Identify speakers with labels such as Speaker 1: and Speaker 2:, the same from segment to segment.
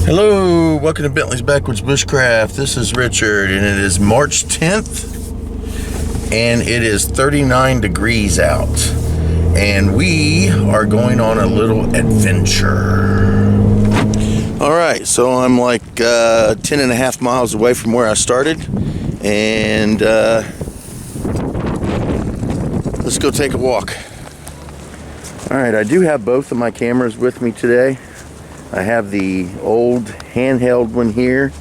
Speaker 1: Hello, welcome to Bentley's Backwoods Bushcraft. This is Richard, and it is March 10th, and it is 39 degrees out, and we are going on a little adventure. All right, so I'm like 10 and a half miles away from where I started, and let's go take a walk. All right, I do have both of my cameras with me today. I have the old handheld one here,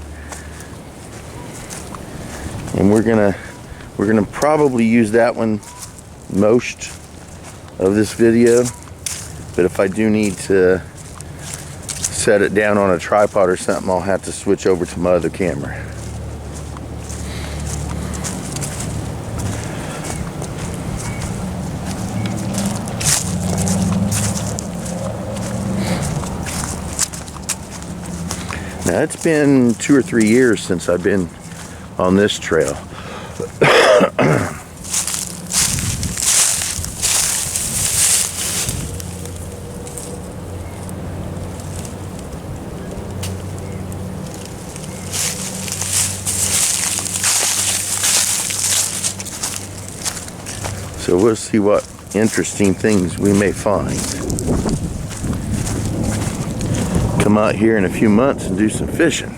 Speaker 1: and we're gonna probably use that one most of this video, but if I do need to set it down on a tripod or something, I'll have to switch over to my other camera. Now, it's been 2 or 3 years since I've been on this trail. So we'll see what interesting things we may find. Come out here in a few months and do some fishing.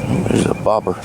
Speaker 1: Oh, there's a bobber.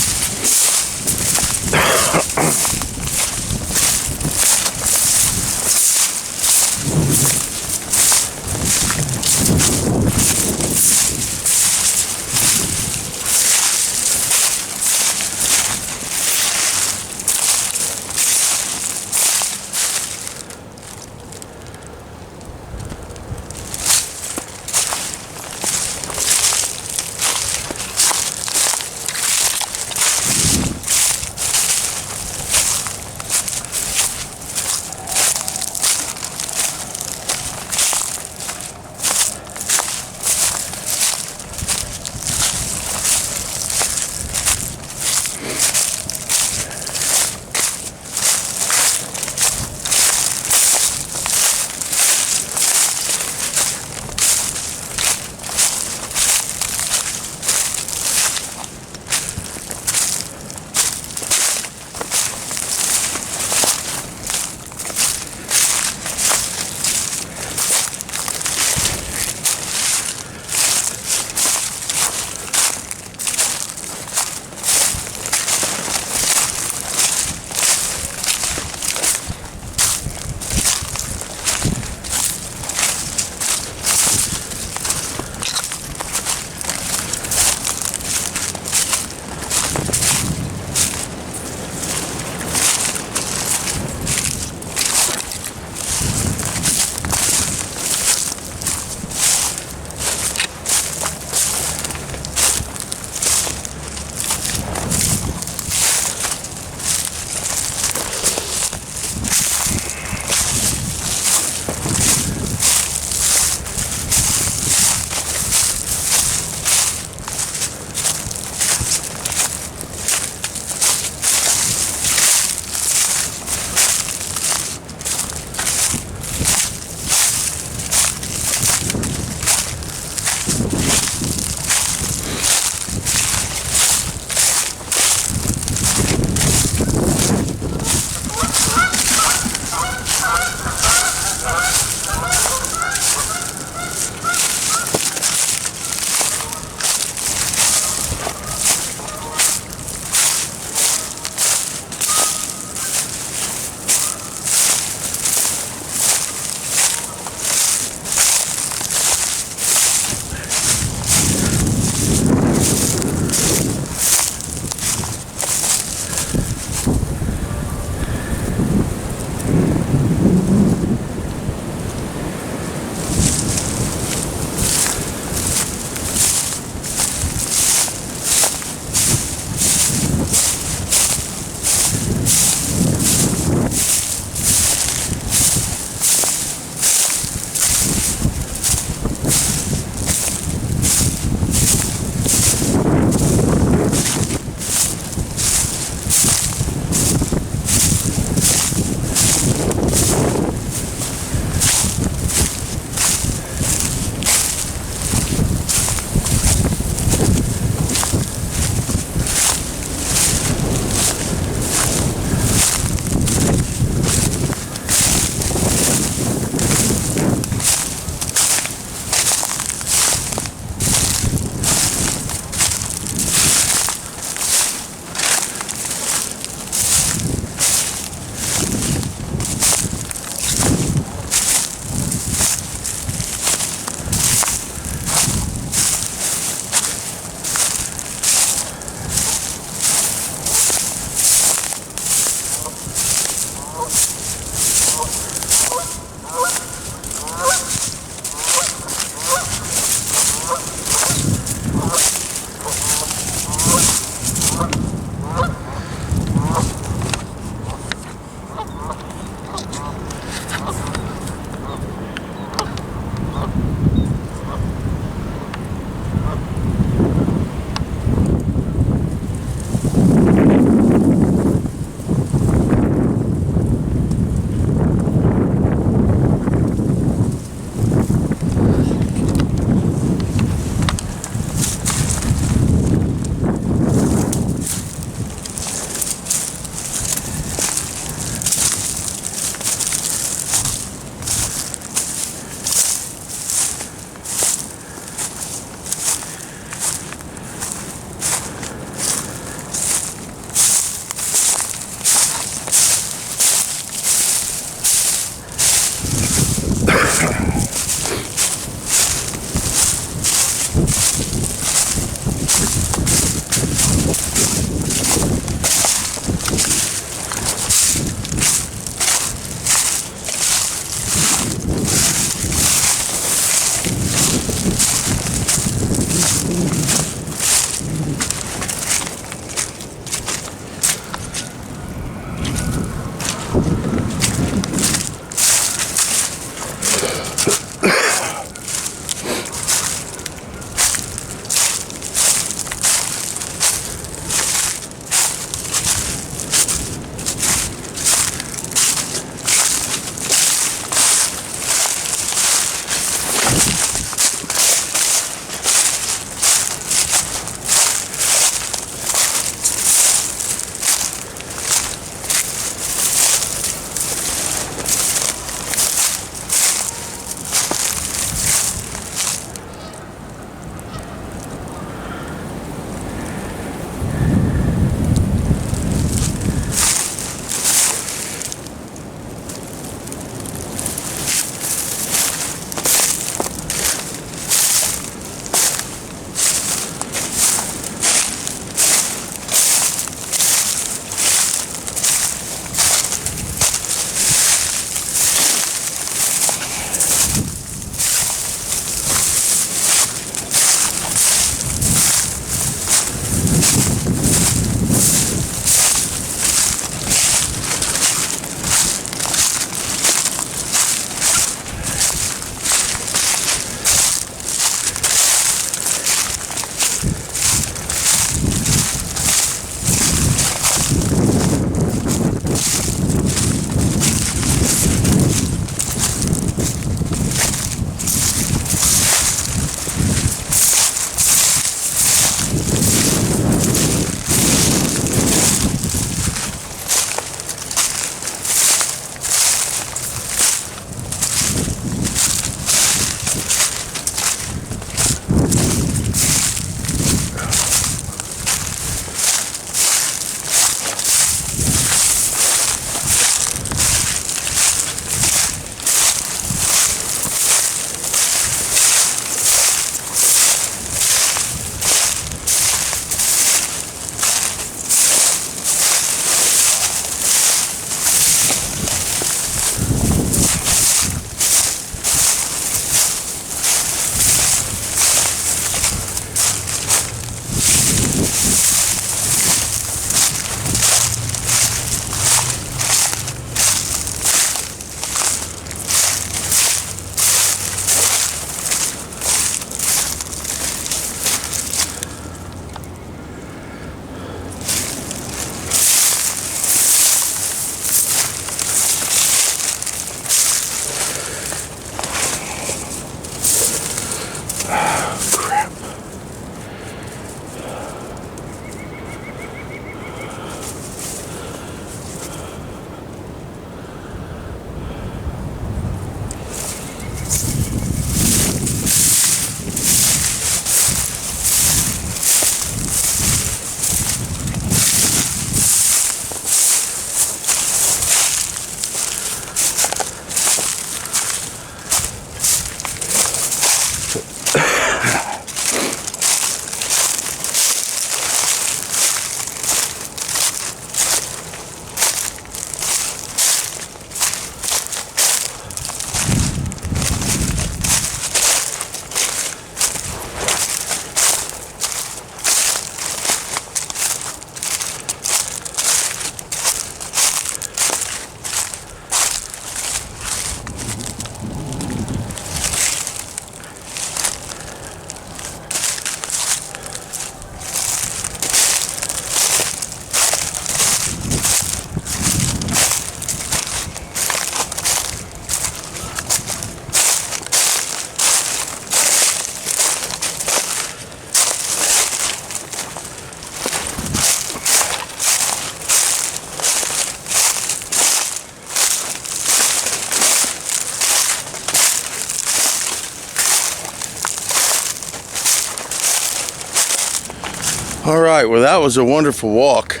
Speaker 1: All right, well, that was a wonderful walk.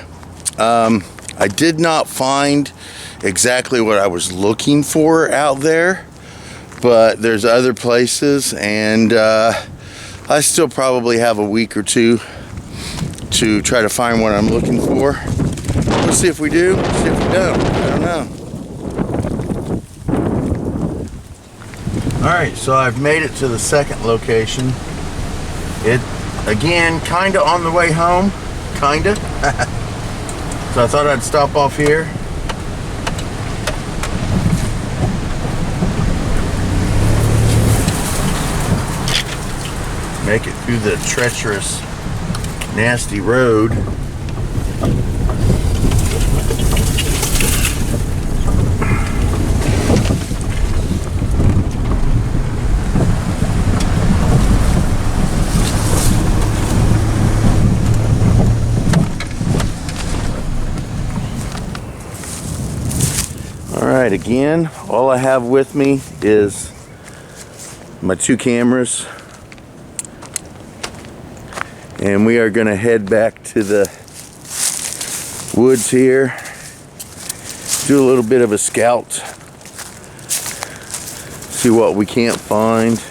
Speaker 1: I did not find exactly what I was looking for out there, but there's other places, and I still probably have a week or two to try to find what I'm looking for. We'll see if we do, see if we don't. I don't know. All right, so I've made it to the second location. It, again, kind of on the way home, kind of. So I thought I'd stop off here. Make it through the treacherous, nasty road. Alright, again, all I have with me is my 2 cameras, and we are going to head back to the woods here, do a little bit of a scout, see what we can't find.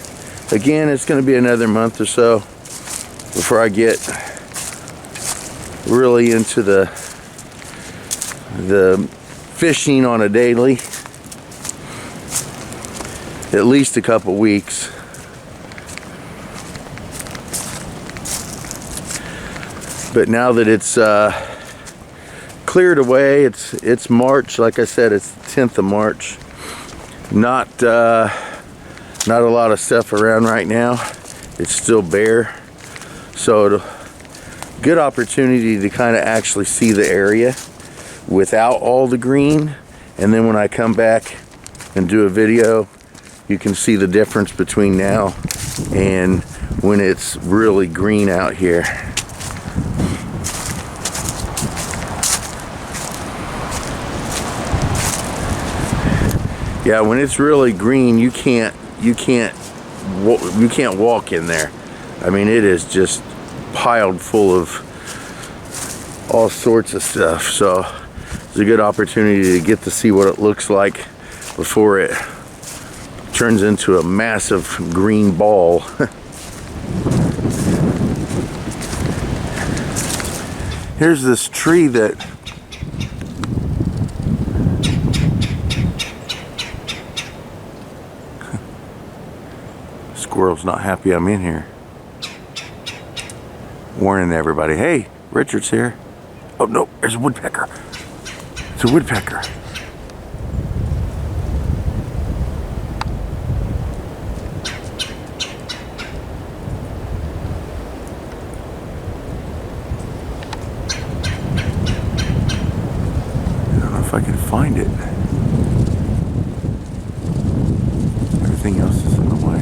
Speaker 1: Again, it's going to be another month or so before I get really into the fishing on a daily. At least a couple weeks. But now that it's cleared away, it's March. Like I said, it's the 10th of March. Not a lot of stuff around right now. It's still bare, so good opportunity to kind of actually see the area without all the green, and then when I come back and do a video, you can see the difference between now and when it's really green out here. Yeah, when it's really green, you can't walk in there. I mean, it is just piled full of all sorts of stuff. So it's a good opportunity to get to see what it looks like before it turns into a massive green ball. Here's this tree that squirrel's not happy I'm in here. Warning everybody, hey, Richard's here. Oh no, there's a woodpecker. It's a woodpecker. I don't know if I can find it. Everything else is in the way.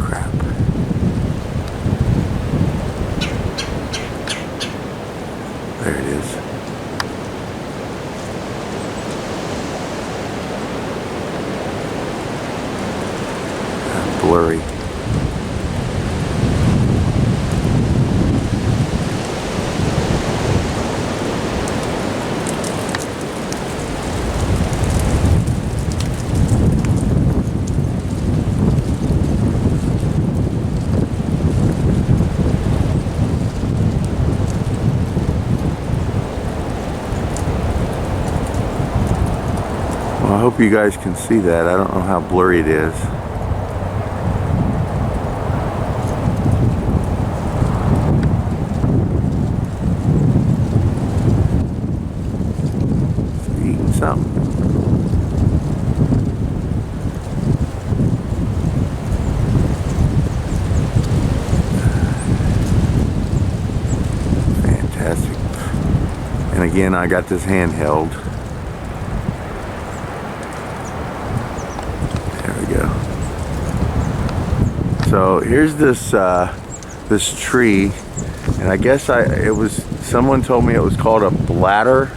Speaker 1: Crap. There it is. Blurry. Well, I hope you guys can see that. I don't know how blurry it is. Something. Fantastic. And again, I got this handheld. There we go. So here's this this tree, and I guess someone told me it was called a bladder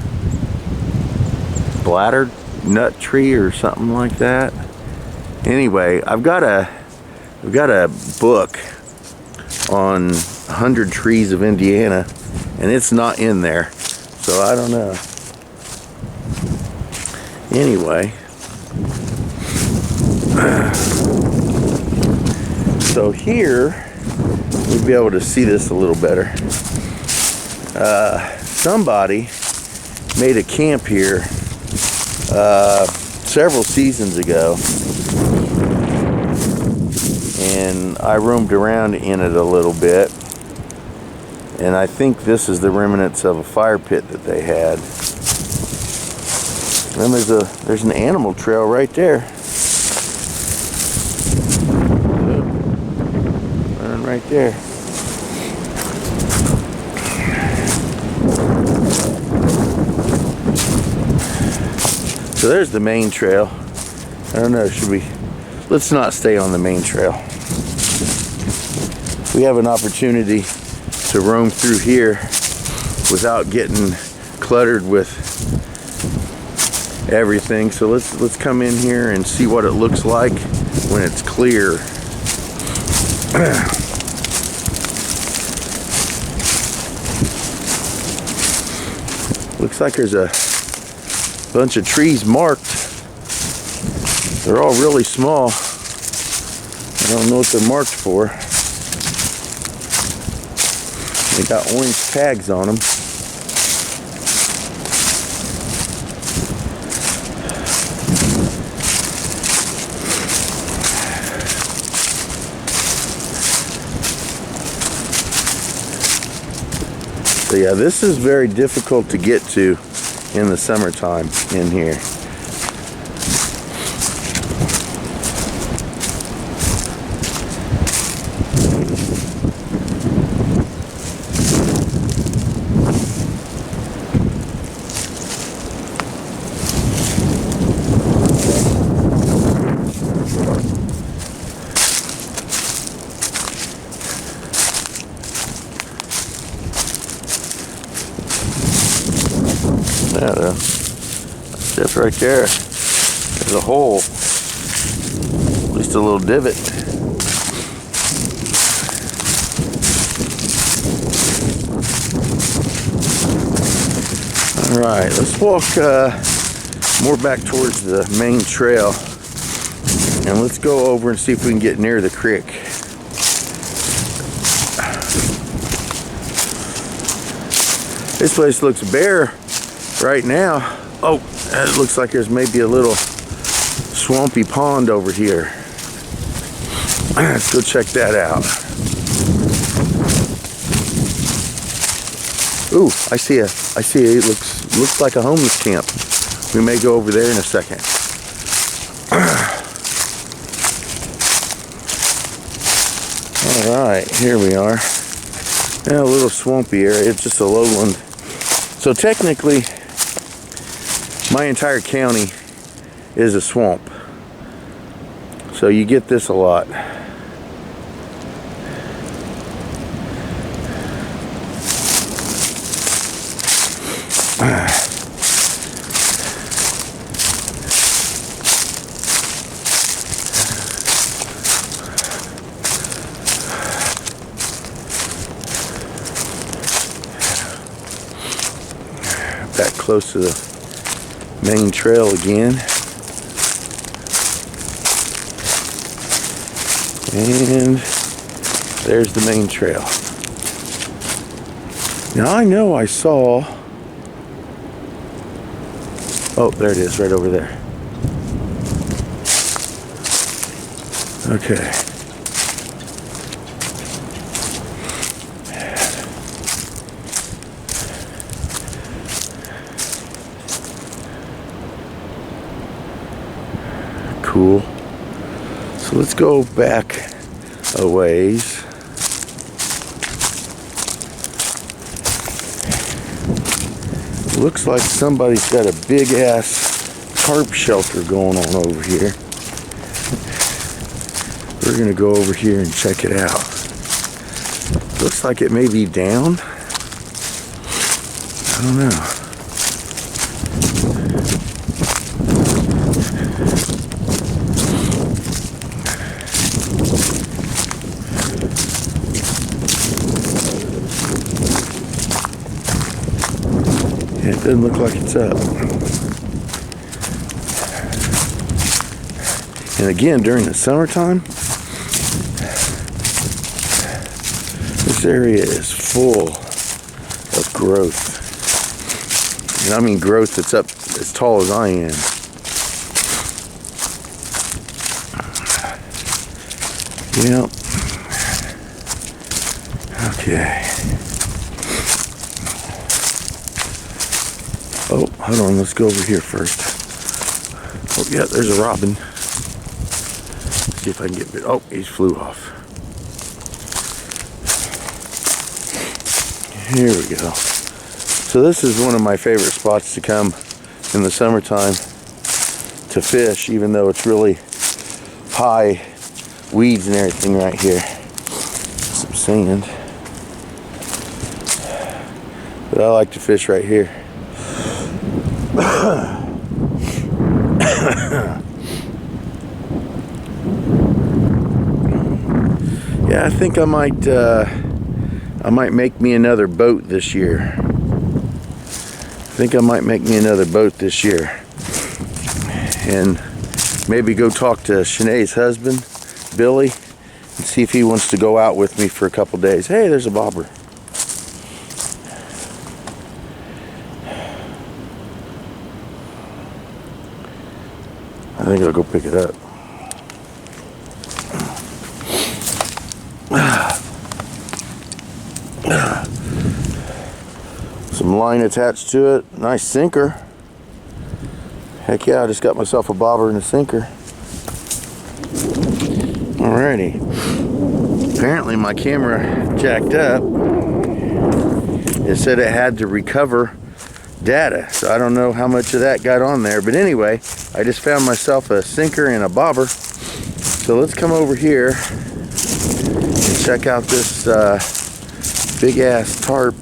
Speaker 1: nut tree or something like that. Anyway, I've got a book on 100 trees of Indiana, and it's not in there. So I don't know. Anyway, so here we'll be able to see this a little better. Somebody made a camp here several seasons ago, and I roamed around in it a little bit, and I think this is the remnants of a fire pit that they had. And there's an animal trail right there. Running right there. So there's the main trail. I don't know, let's not stay on the main trail. We have an opportunity to roam through here without getting cluttered with everything. So let's come in here and see what it looks like when it's clear. Looks like there's a bunch of trees marked. They're all really small. I don't know what they're marked for. They got orange tags on them. So yeah, this is very difficult to get to in the summertime in here. Yeah, that's right there. There's a hole, at least a little divot. All right, let's walk more back towards the main trail, and let's go over and see if we can get near the creek. This place looks bare right now. Oh, it looks like there's maybe a little swampy pond over here. Let's go check that out. Ooh, I see it. It looks like a homeless camp. We may go over there in a second. All right, here we are. Yeah, a little swampy area. It's just a lowland. So technically, my entire county is a swamp. So you get this a lot. Back close to the main trail again. And there's the main trail. Now I know I saw, oh, there it is, right over there. Okay. Cool. So let's go back a ways. Looks like somebody's got a big ass tarp shelter going on over here. We're gonna go over here and check it out. Looks like it may be down. I don't know. It doesn't look like it's up. And again, during the summertime, this area is full of growth. And I mean growth that's up as tall as I am. Yep. Okay. Oh, hold on, let's go over here first. Oh yeah, there's a robin. Let's see if I can get it. Oh, he flew off. Here we go. So this is one of my favorite spots to come in the summertime to fish, even though it's really high weeds and everything right here. Some sand. But I like to fish right here. Yeah, I think I might make me another boat this year. And maybe go talk to Shanae's husband, Billy, and see if he wants to go out with me for a couple days. Hey, there's a bobber. I think I'll go pick it up. Some line attached to it. Nice sinker. Heck yeah, I just got myself a bobber and a sinker. Alrighty. Apparently my camera jacked up. It said it had to recover data, so I don't know how much of that got on there, but anyway, I just found myself a sinker and a bobber. So let's come over here and check out this big ass tarp.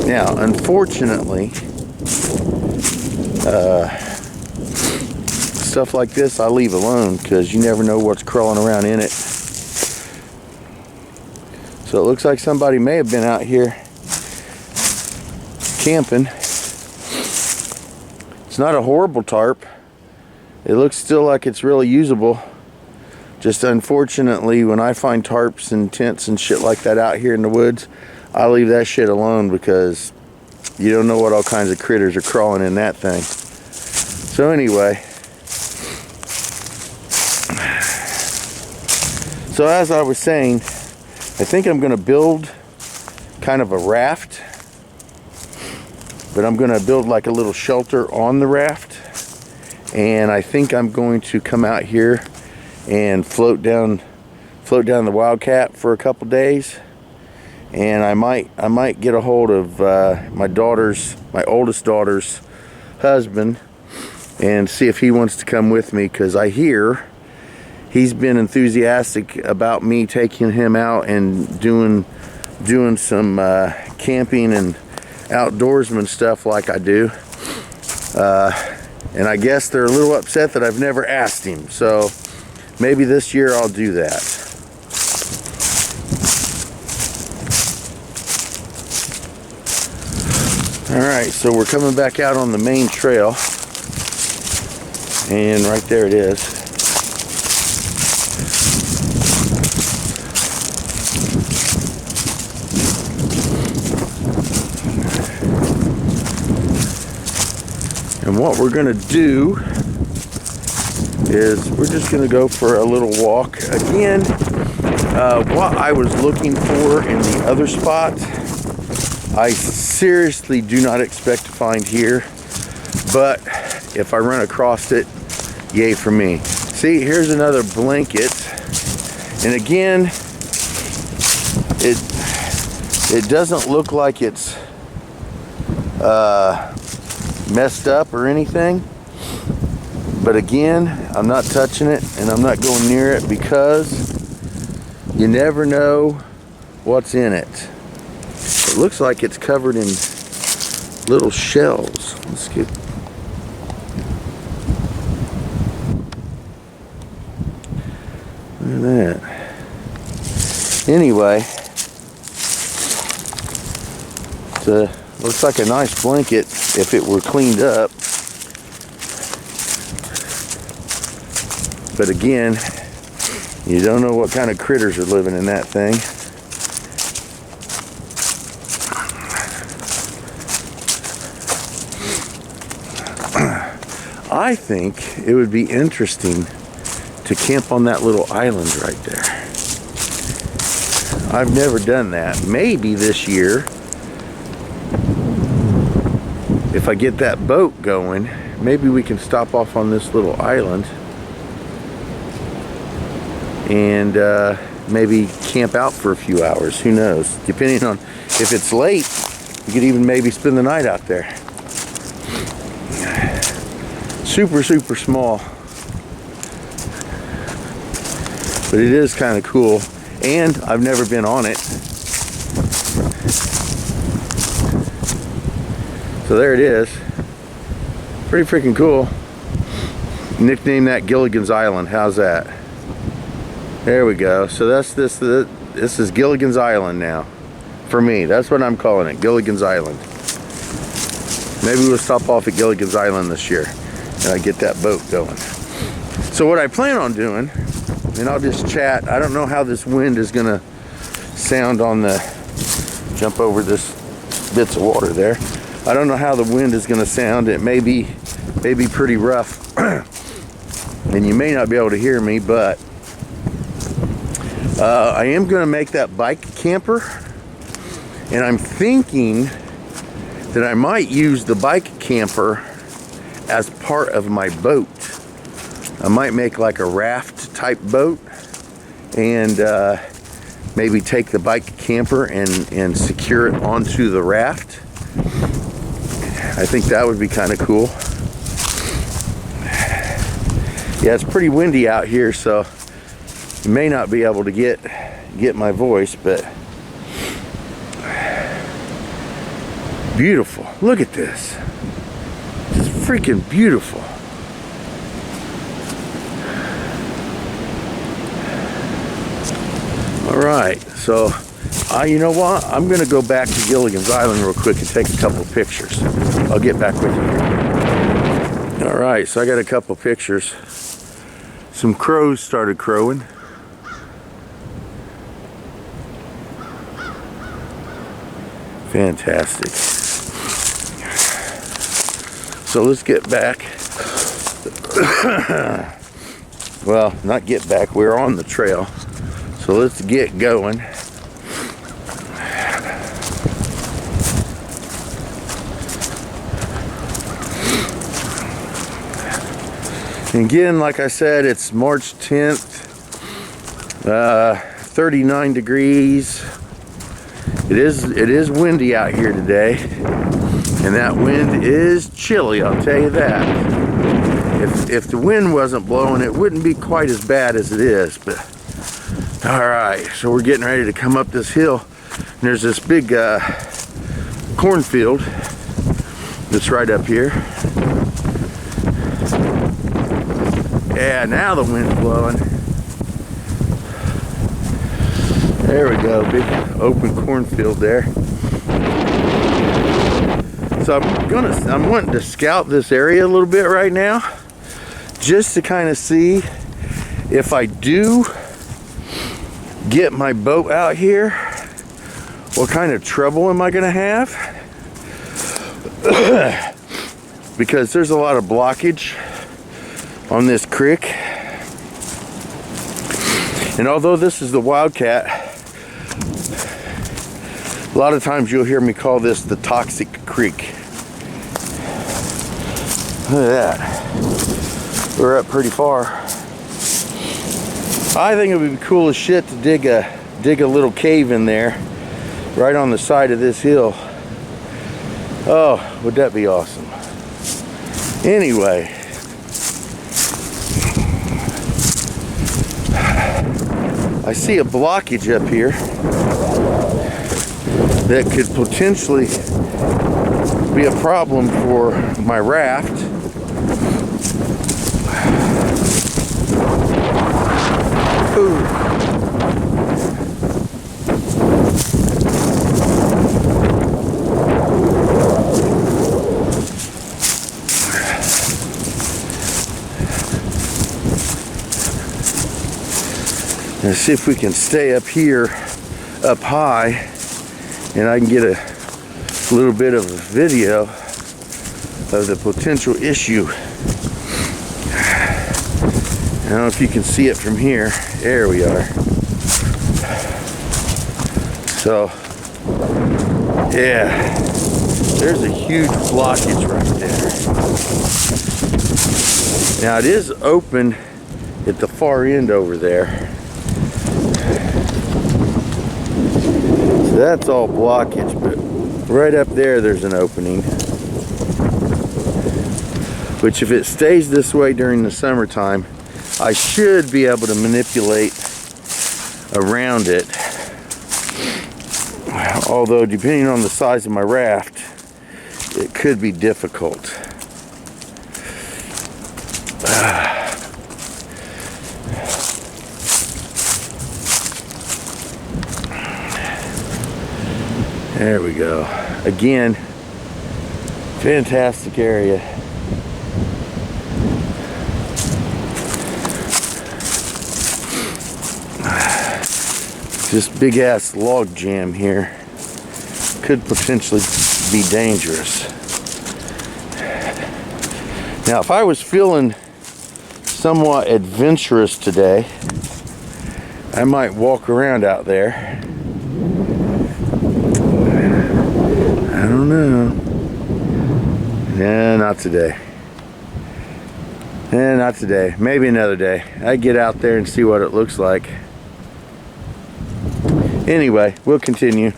Speaker 1: Now, unfortunately, stuff like this I leave alone because you never know what's crawling around in it. So it looks like somebody may have been out here camping. It's not a horrible tarp. It looks still like it's really usable. Just unfortunately, when I find tarps and tents and shit like that out here in the woods, I leave that shit alone because you don't know what all kinds of critters are crawling in that thing. So anyway, so as I was saying, I think I'm going to build kind of a raft, but I'm going to build like a little shelter on the raft, and I think I'm going to come out here and float down the Wildcat for a couple days. And I might get a hold of my oldest daughter's husband and see if he wants to come with me, because I hear he's been enthusiastic about me taking him out and doing some camping and outdoorsman stuff like I do. And I guess they're a little upset that I've never asked him. So maybe this year I'll do that. Alright, so we're coming back out on the main trail, and right there it is. And what we're going to do is we're just going to go for a little walk. Again, what I was looking for in the other spot, I seriously do not expect to find here, but if I run across it, yay for me. See, here's another blanket, and again, it doesn't look like it's messed up or anything, but again, I'm not touching it and I'm not going near it because you never know what's in it. It looks like it's covered in little shells. Let's get... Look at that. Anyway, Looks like a nice blanket if it were cleaned up. But again, you don't know what kind of critters are living in that thing. I think it would be interesting to camp on that little island right there. I've never done that. Maybe this year, if I get that boat going, maybe we can stop off on this little island and maybe camp out for a few hours. Who knows? Depending on if it's late, we could even maybe spend the night out there. Super, super small. But it is kind of cool. And I've never been on it. So there it is. Pretty freaking cool. Nickname that Gilligan's Island. How's that? There we go. So that's this is Gilligan's Island now. For me, that's what I'm calling it, Gilligan's Island. Maybe we'll stop off at Gilligan's Island this year and I get that boat going. So what I plan on doing, and I'll just chat. I don't know how this wind is gonna sound on the, jump over this bits of water there. I don't know how the wind is gonna sound. It may be pretty rough and you may not be able to hear me, but I am gonna make that bike camper, and I'm thinking that I might use the bike camper as part of my boat. I might make like a raft type boat and maybe take the bike camper and secure it onto the raft. I think that would be kind of cool. Yeah, it's pretty windy out here, so you may not be able to get my voice, but beautiful. Look at this. It's freaking beautiful. All right, so you know what? I'm gonna go back to Gilligan's Island real quick and take a couple of pictures. I'll get back with you. All right, so I got a couple of pictures. Some crows started crowing. Fantastic. So let's get back. Well, not get back, we're on the trail. So let's get going. And again, like I said, it's March 10th, 39 degrees. It is windy out here today, and that wind is chilly, I'll tell you that. If the wind wasn't blowing, it wouldn't be quite as bad as it is. But all right, so we're getting ready to come up this hill, and there's this big cornfield that's right up here. Yeah, now the wind's blowing. There we go, big open cornfield there. So I'm wanting to scout this area a little bit right now, just to kind of see if I do get my boat out here, what kind of trouble am I gonna have? Because there's a lot of blockage on this creek. And although this is the Wildcat, a lot of times you'll hear me call this the Toxic Creek. Look at that. We're up pretty far. I think it would be cool as shit to dig a little cave in there, right on the side of this hill. Oh, would that be awesome? Anyway, I see a blockage up here that could potentially be a problem for my raft. Ooh. Let's see if we can stay up here, up high, and I can get a little bit of a video of the potential issue. I don't know if you can see it from here. There we are. So, yeah, there's a huge blockage right there. Now it is open at the far end over there. So that's all blockage, but right up there there's an opening. Which if it stays this way during the summertime, I should be able to manipulate around it. Although depending on the size of my raft, it could be difficult. There we go. Again, fantastic area. This big ass log jam here could potentially be dangerous. Now, if I was feeling somewhat adventurous today, I might walk around out there. I don't know. Nah, not today. Not today. Maybe another day. I'd get out there and see what it looks like. Anyway, we'll continue.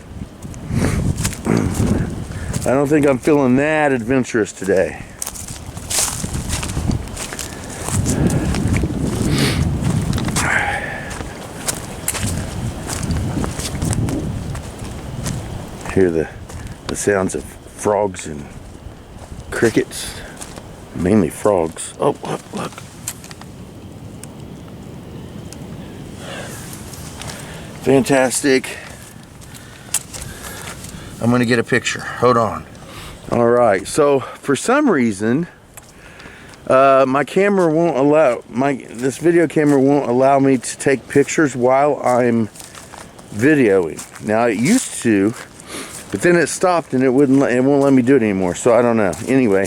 Speaker 1: I don't think I'm feeling that adventurous today. Hear the sounds of frogs and crickets. Mainly frogs. Oh, look, look. Fantastic. I'm gonna get a picture. Hold on. All right. So for some reason, my camera won't allow this video camera won't allow me to take pictures while I'm videoing. Now it used to, but then it stopped and it won't let me do it anymore. So I don't know. Anyway,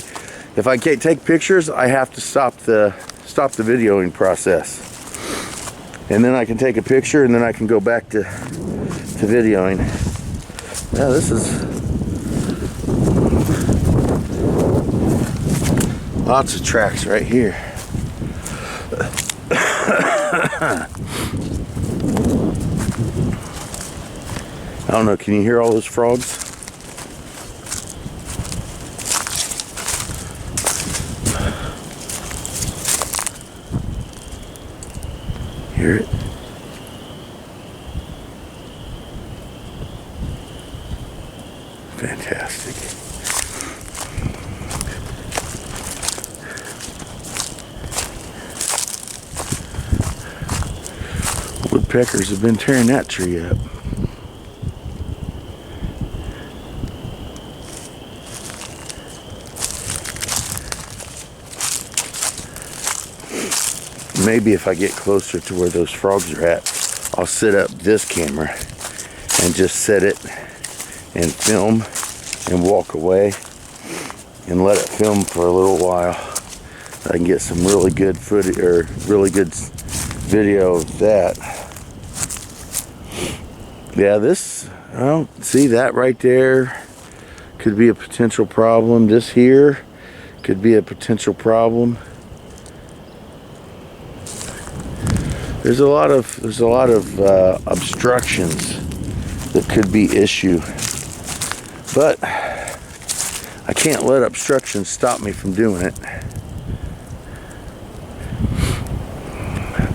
Speaker 1: if I can't take pictures, I have to stop the videoing process. And then I can take a picture and then I can go back to videoing. Yeah, this is lots of tracks right here. I don't know, can you hear all those frogs? Hear it? Fantastic. Woodpeckers have been tearing that tree up. Maybe if I get closer to where those frogs are at, I'll set up this camera and just set it and film and walk away and let it film for a little while. I can get some really good footage or really good video of that. Yeah, this, well, see that right there could be a potential problem. This here could be a potential problem. There's a lot of obstructions that could be issue, but I can't let obstructions stop me from doing it.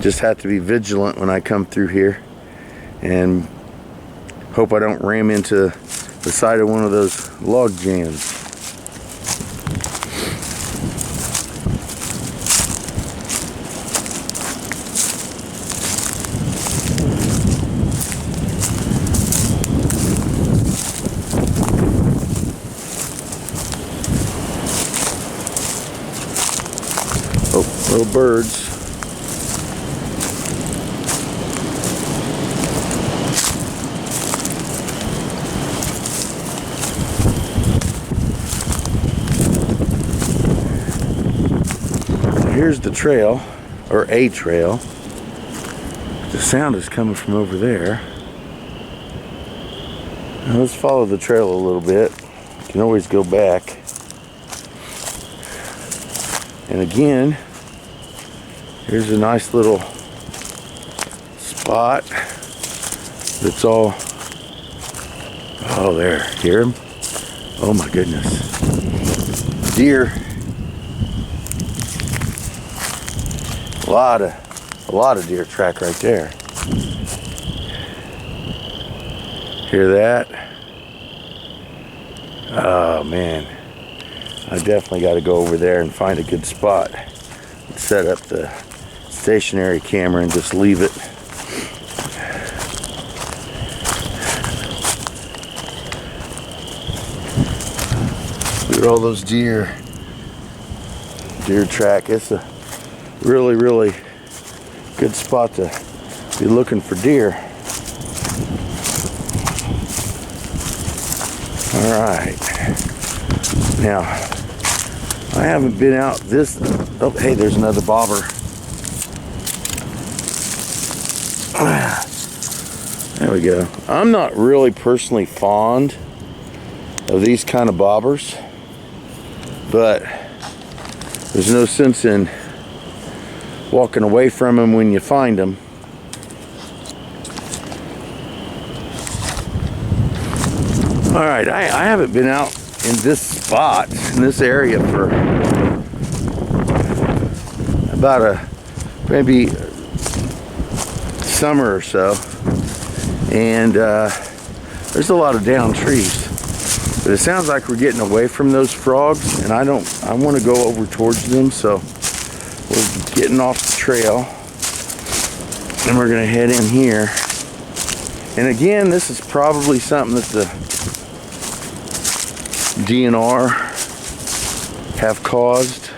Speaker 1: Just have to be vigilant when I come through here and hope I don't ram into the side of one of those log jams. Oh, little birds. here's the trail, or a trail. The sound is coming from over there. Now let's follow the trail a little bit. You can always go back. And again, here's a nice little spot that's all, oh there, hear him? Oh my goodness. Deer. A lot of deer track right there. Hear that? Oh man, I definitely got to go over there and find a good spot and set up the stationary camera and just leave it. Look at all those deer track. It's a really good spot to be looking for deer. All right, now I haven't been out this, oh hey, there's another bobber. There we go. I'm not really personally fond of these kind of bobbers, but there's no sense in walking away from them when you find them. All right, I haven't been out in this spot, in this area for about maybe summer or so. And there's a lot of downed trees. But it sounds like we're getting away from those frogs, and I want to go over towards them, so we're getting off the trail. And we're gonna head in here. And again, this is probably something that the DNR have caused.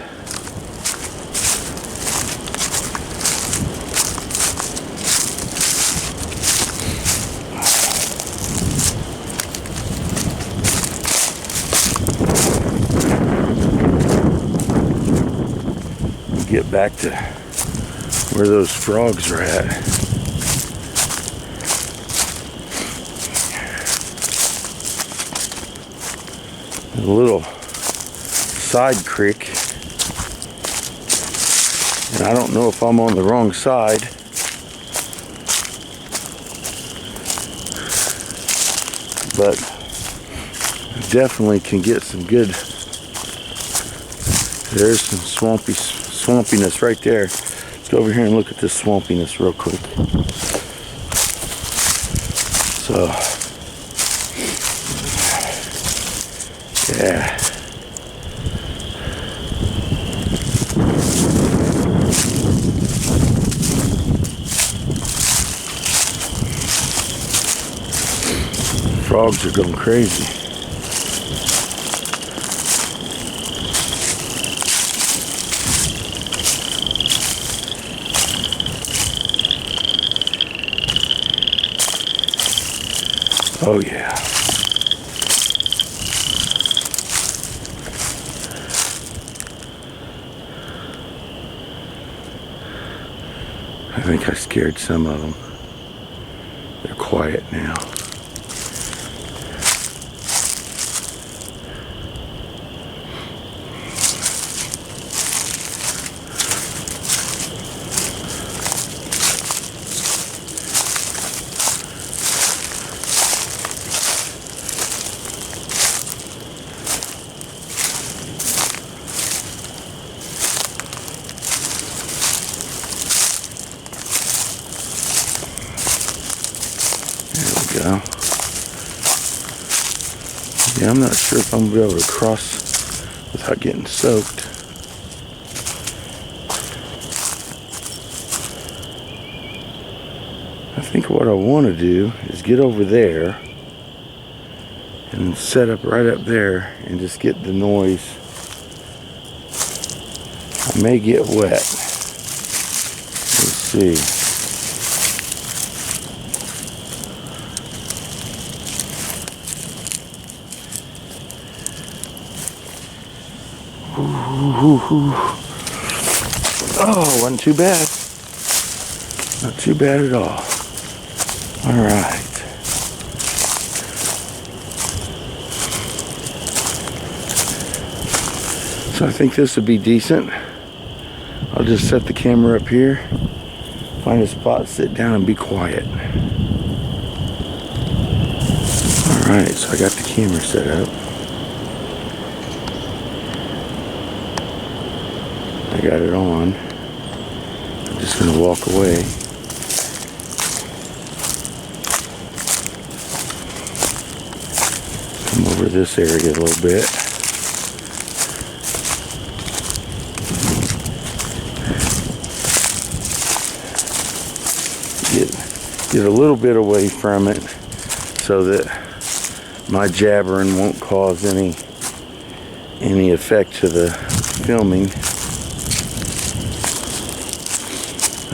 Speaker 1: Get back to where those frogs are at. A little side creek, and I don't know if I'm on the wrong side. But definitely can get some good. There's some swampiness right there. Let's go over here and look at this swampiness real quick. So yeah. Frogs are going crazy. Oh yeah. I think I scared some of them. They're quiet now. Go. Yeah, I'm not sure if I'm gonna be able to cross without getting soaked. I think what I want to do is get over there and set up right up there and just get the noise. I may get wet. Let's see. Oh, wasn't too bad. Not too bad at all. All right. So I think this would be decent. I'll just set the camera up here, find a spot, sit down and be quiet. Alright, so I got the camera set up. I got it on. I'm just going to walk away. Come over this area a little bit. Get a little bit away from it so that my jabbering won't cause any effect to the filming.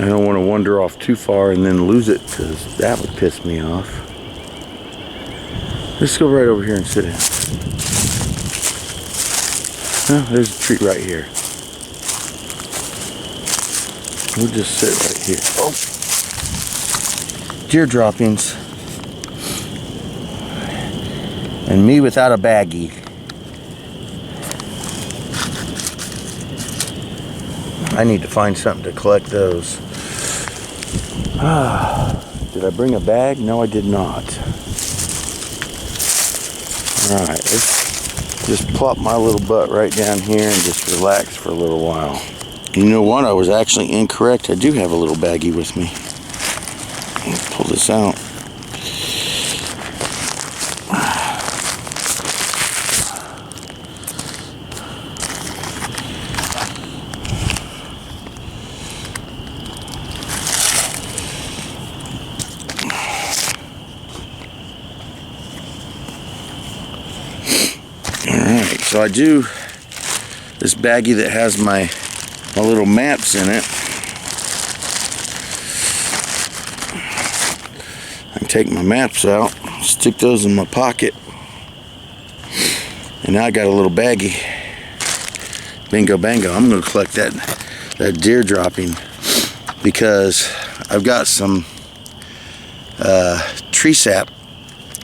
Speaker 1: I don't want to wander off too far and then lose it, because that would piss me off. Let's go right over here and sit down. Oh, there's a tree right here. We'll just sit right here. Oh. Deer droppings. And me without a baggie. I need to find something to collect those. Did I bring a bag? No, I did not. Alright, let's just plop my little butt right down here and just relax for a little while. You know what? I was actually incorrect. I do have a little baggie with me. Let's pull this out. Alright, so I do this baggie that has my little maps in it. I can take my maps out, stick those in my pocket, and now I got a little baggie. Bingo bango. I'm going to collect that deer dropping, because I've got some tree sap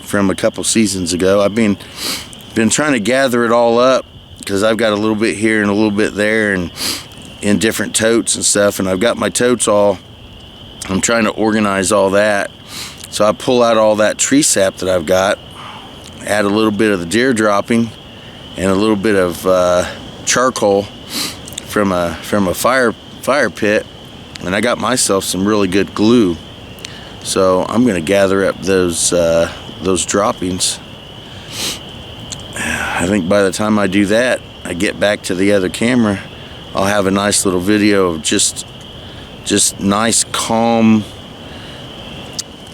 Speaker 1: from a couple seasons ago. I've been trying to gather it all up, because I've got a little bit here and a little bit there and in different totes and stuff, and I've got my totes all, I'm trying to organize all that. So I pull out all that tree sap that I've got, add a little bit of the deer dropping and a little bit of charcoal from a fire pit, and I got myself some really good glue. So I'm going to gather up those droppings. I think by the time I do that, I get back to the other camera, I'll have a nice little video of just nice, calm,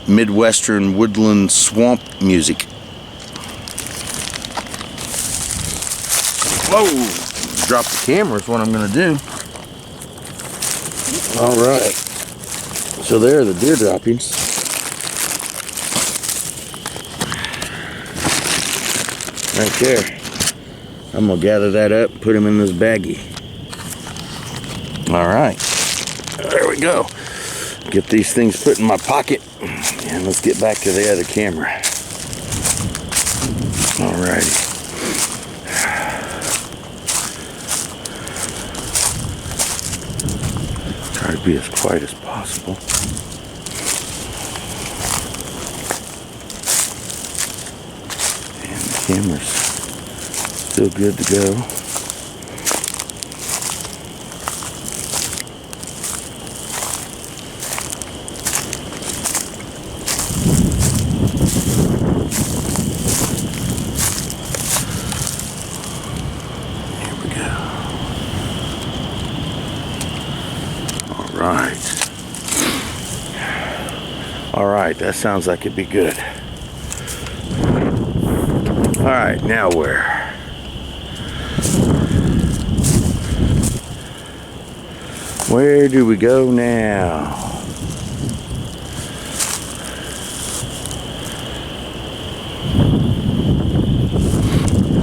Speaker 1: Midwestern woodland swamp music. Whoa! Drop the camera is what I'm going to do. Alright. So there are the deer droppings. Right there. I'm going to gather that up and put them in this baggie. Alright. There we go. Get these things put in my pocket. And let's get back to the other camera. Alrighty. Try to be as quiet as possible. And the camera's still good to go. Alright, that sounds like it'd be good. Alright, now where? Where do we go now?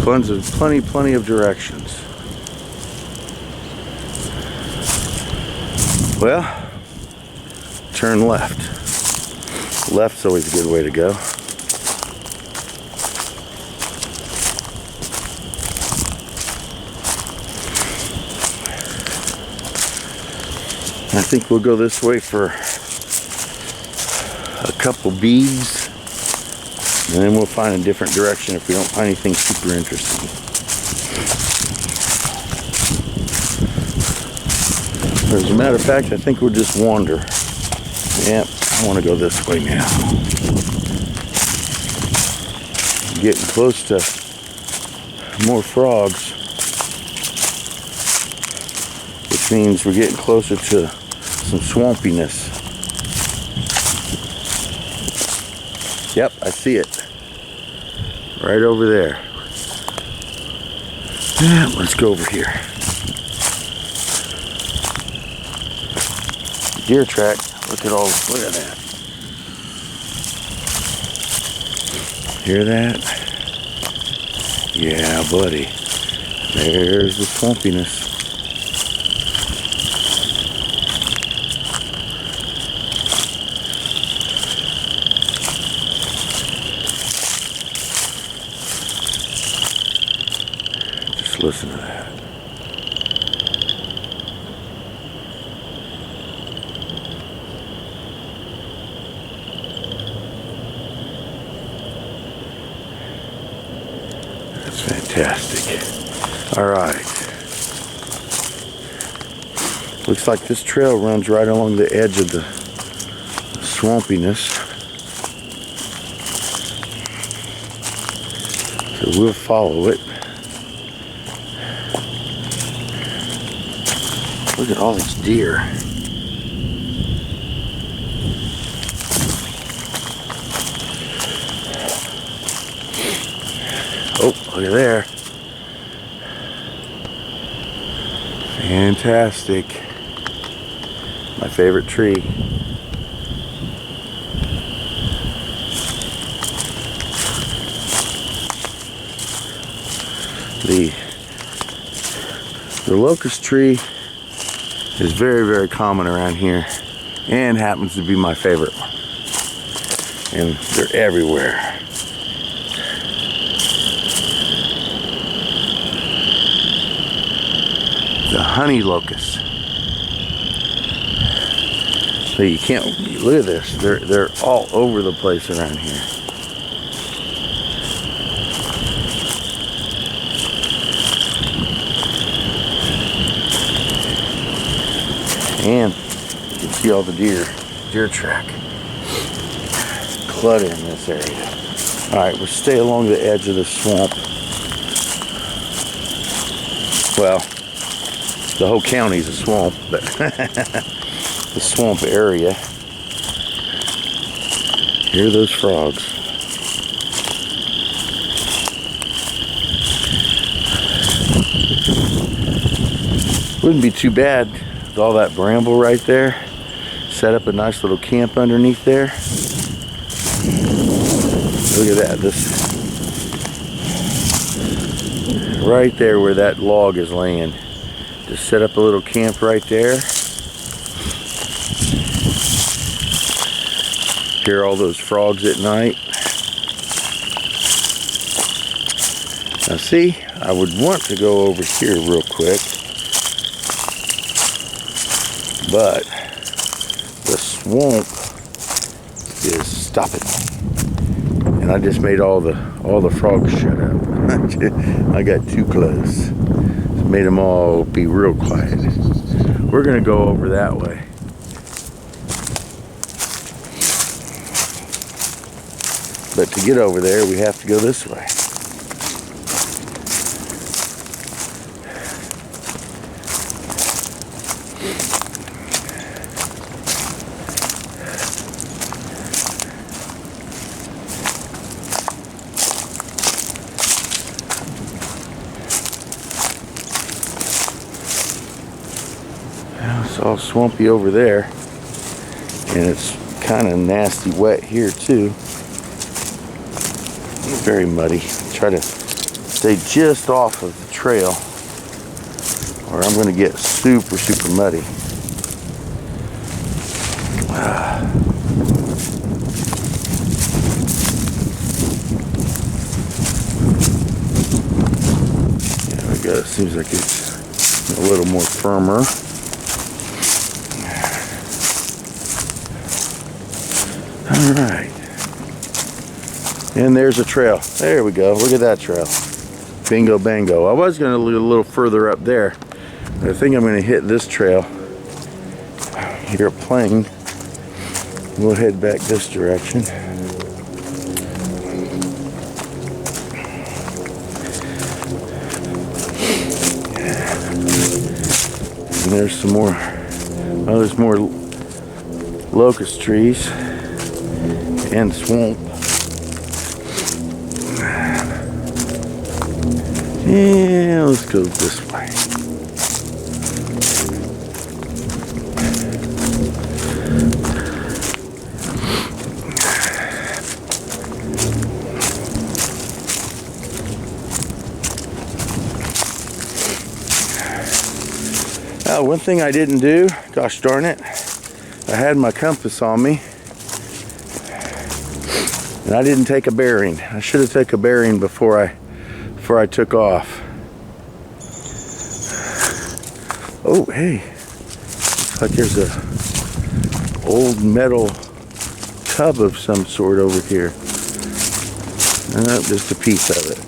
Speaker 1: Plenty of directions. Well, turn left. Left's always a good way to go. I think we'll go this way for a couple beads, and then we'll find a different direction if we don't find anything super interesting. As a matter of fact, I think we'll just wander. Yep, I want to go this way now. Getting close to more frogs, which means we're getting closer to some swampiness. Yep, I see it. Right over there. Yeah, let's go over here. Deer track. Look at that. Hear that? Yeah, buddy. There's the swampiness. Just listen to that. That's fantastic. All right. Looks like this trail runs right along the edge of the swampiness. So we'll follow it. Look at all these deer. Oh, look at there. Fantastic. My favorite tree. The locust tree is very, very common around here and happens to be my favorite one. And they're everywhere. The honey locust. So you can't look at this. They're all over the place around here. And you can see all the deer track clutter in this area. All right, we'll stay along the edge of the swamp. Well, the whole county's a swamp, but the swamp area. Hear those frogs. Wouldn't be too bad with all that bramble right there. Set up a nice little camp underneath there. Look at that. This right there where that log is laying. Just set up a little camp right there. Hear all those frogs at night. Now see, I would want to go over here real quick, but the swamp is stopping me. And I just made all the frogs shut up. I got too close. Made them all be real quiet. We're gonna go over that way. But to get over there, we have to go this way. It's all swampy over there, and it's kind of nasty wet here too. Very muddy. Try to stay just off of the trail or I'm going to get super muddy. go. Seems like it's a little more firmer. All right. And there's a trail. There we go. Look at that trail. Bingo bango. I was going to look a little further up there, but I think I'm going to hit this trail. Here at Plain. We'll head back this direction. And there's some more. Oh, there's more locust trees and swamp. Yeah, let's go this way. One thing I didn't do, gosh darn it, I had my compass on me and I didn't take a bearing. I should have taken a bearing before I took off. Oh, hey, looks like there's a old metal tub of some sort over here. Just a piece of it.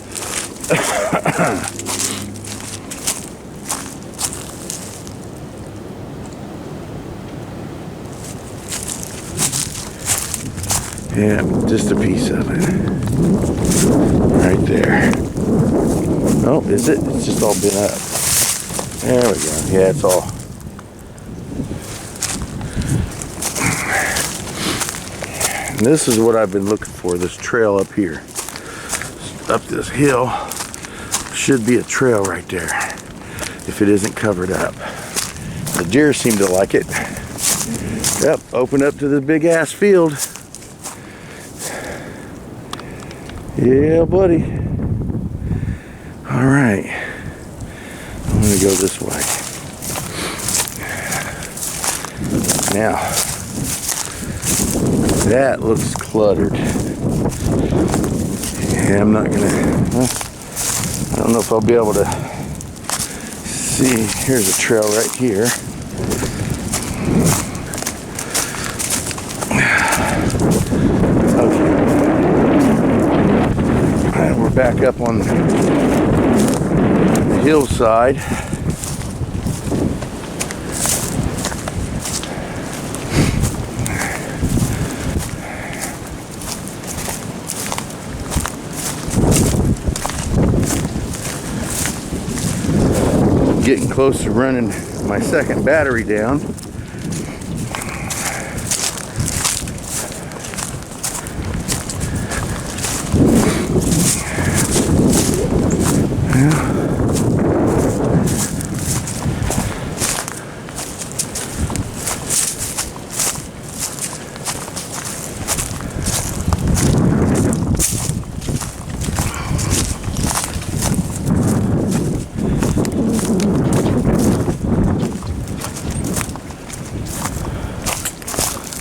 Speaker 1: Yeah, just a piece of it. Right there. Oh, is it? It's just all bent up. There we go. Yeah, it's all. And this is what I've been looking for, this trail up here. Up this hill. Should be a trail right there, if it isn't covered up. The deer seem to like it. Yep, open up to the big ass field. Yeah, buddy. All right. I'm gonna go this way. Now, that looks cluttered. Yeah, I'm not gonna, I don't know if I'll be able to see. Here's a trail right here. We're back up on the hillside. Getting close to running my second battery down.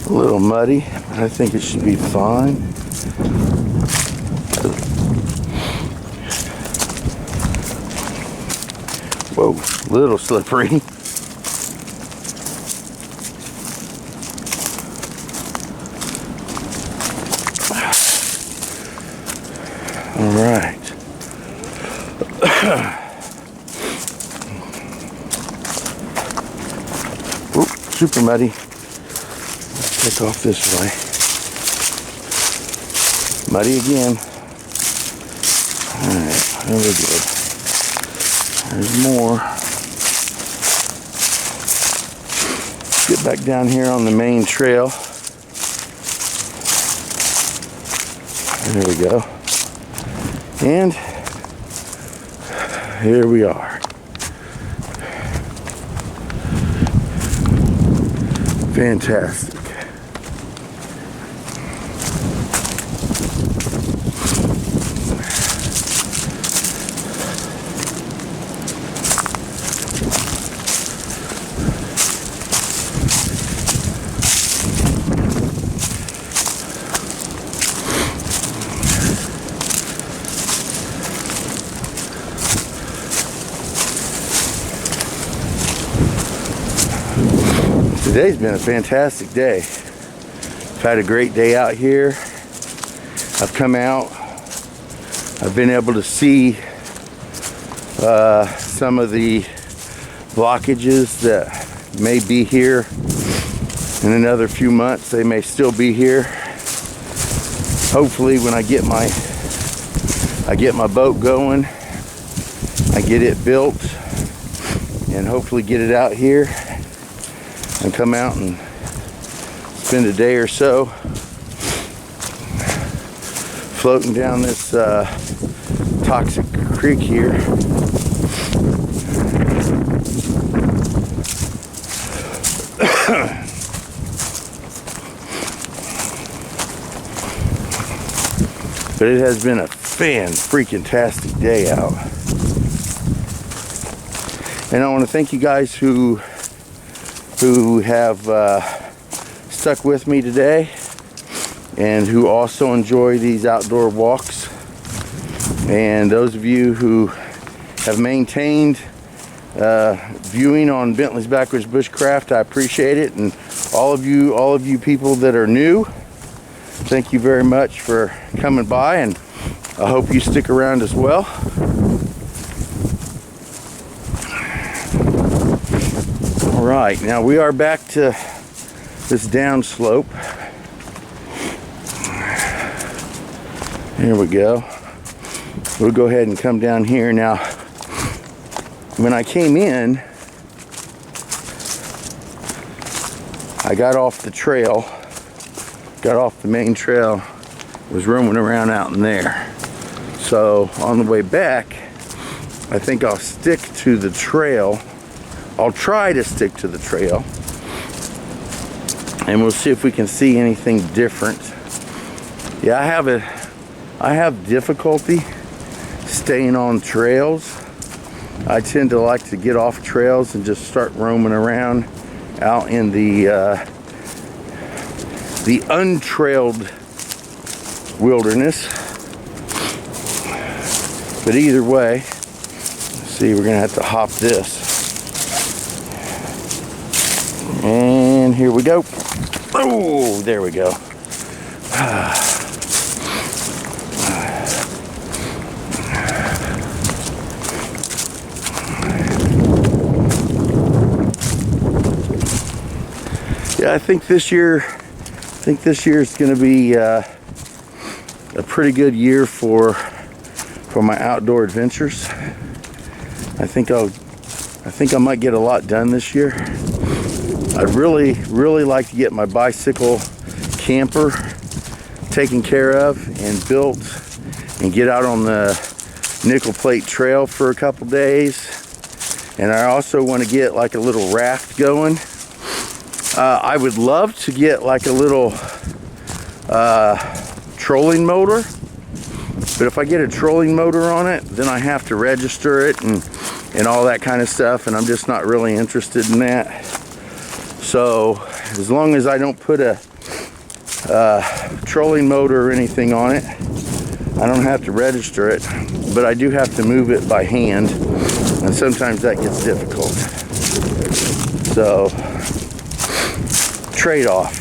Speaker 1: A little muddy, but I think it should be fine. Whoa, a little slippery. All right. Oop, super muddy. Take off this way. Muddy again. Alright, there we go. There's more. Get back down here on the main trail. There we go. And here we are. Fantastic. Today's been a fantastic day. I've had a great day out here. I've come out. I've been able to see some of the blockages that may be here in another few months. They may still be here. Hopefully when I get my boat going, I get it built and hopefully get it out here and come out and spend a day or so floating down this toxic creek here. But it has been a fan-freaking-tastic day out. And I want to thank you guys who have stuck with me today and who also enjoy these outdoor walks. And those of you who have maintained viewing on Bentley's Backwoods Bushcraft, I appreciate it. And all of you people that are new, thank you very much for coming by, and I hope you stick around as well. All right, now we are back to this downslope. Here we go. We'll go ahead and come down here. Now, when I came in, I got off the trail, got off the main trail, was roaming around out in there. So on the way back, I think I'll stick to the trail. I'll try to stick to the trail, and we'll see if we can see anything different. Yeah, I have difficulty staying on trails. I tend to like to get off trails and just start roaming around out in the untrailed wilderness. But either way, let's see, we're gonna have to hop this. And here we go. Oh, there we go. Yeah, I think this year is going to be a pretty good year for my outdoor adventures. I think I might get a lot done this year. I'd really like to get my bicycle camper taken care of and built and get out on the nickel plate trail for a couple days. And I also want to get like a little raft going. I would love to get like a little trolling motor, but if I get a trolling motor on it, then I have to register it and all that kind of stuff, and I'm just not really interested in that. So as long as I don't put a trolling motor or anything on it, I don't have to register it, but I do have to move it by hand, and sometimes that gets difficult. So trade-off.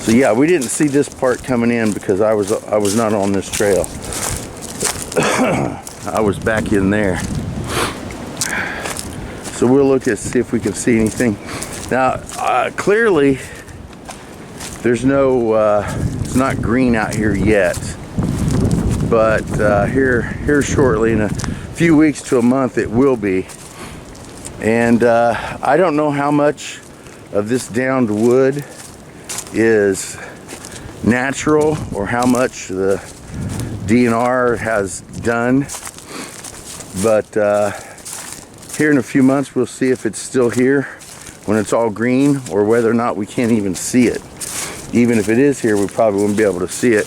Speaker 1: So yeah, we didn't see this part coming in because I was not on this trail. I was back in there. So we'll look at see if we can see anything. Now clearly there's no it's not green out here yet, but here shortly, in a few weeks to a month, it will be. And I don't know how much of this downed wood is natural or how much the DNR has done, but here in a few months we'll see if it's still here when it's all green, or whether or not we can't even see it. Even if it is here, we probably wouldn't be able to see it.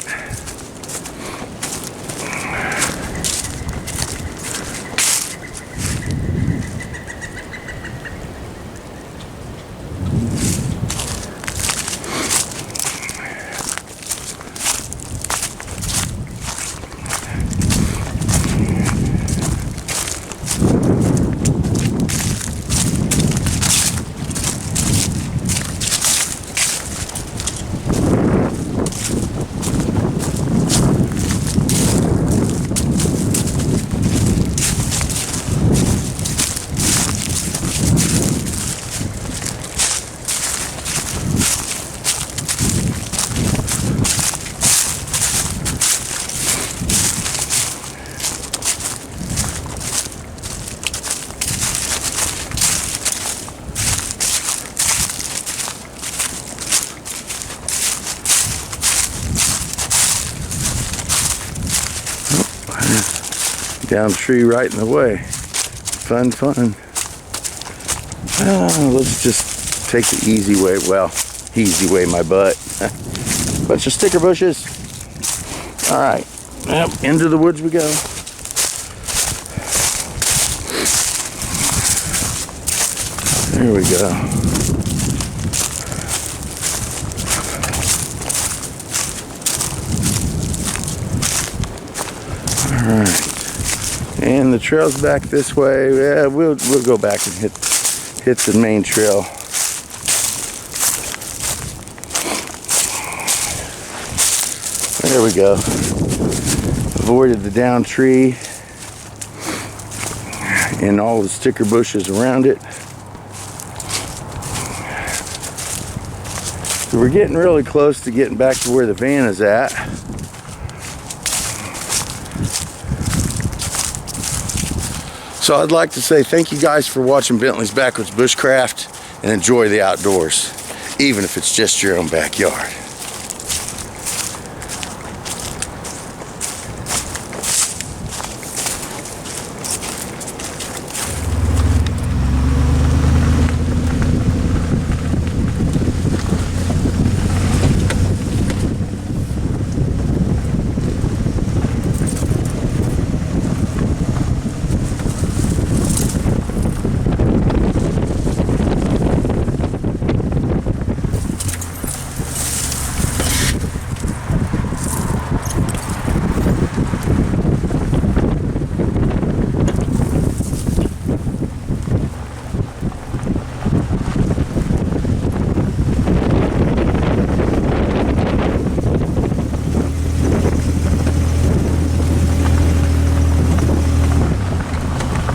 Speaker 1: Down tree right in the way. Fun, fun. Let's just take the easy way. Well, easy way, my butt. Bunch of sticker bushes. All right, yep, into the woods we go. There we go. All right, and the trail's back this way. Yeah, we'll go back and hit the main trail. There we go. Avoided the down tree and all the sticker bushes around it. So we're getting really close to getting back to where the van is at. So I'd like to say thank you guys for watching Bentley's Backwoods Bushcraft and enjoy the outdoors, even if it's just your own backyard.